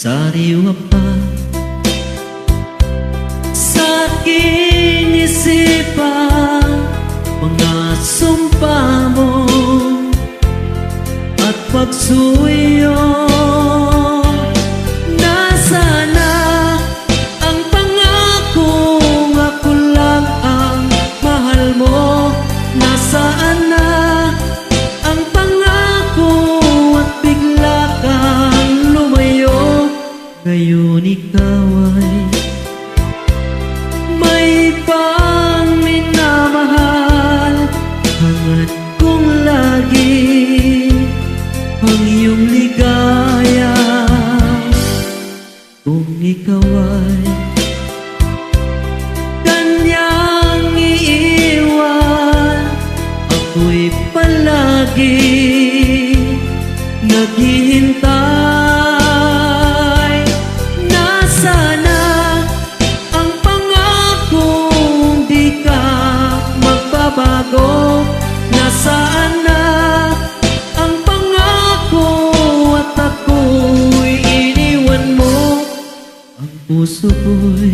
sariwa pa sa aking isipan mga sumpa mo at pagsuyo. Nasaan na ang pangakong ako lang ang mahal mo? Nasaan na ang pangako at bigla kang lumayo? Ngayon ikaw ay may ibang minamahal. Hangad kong lagi ang iyong ligaya. Kung ikaw ay kanyang iiwan, ako'y palagi naghihintay. Nasaan na ang pangakong di ka magbabago? Nasaan na ang pangako at ako'y iniwan mo? Ang puso ko'y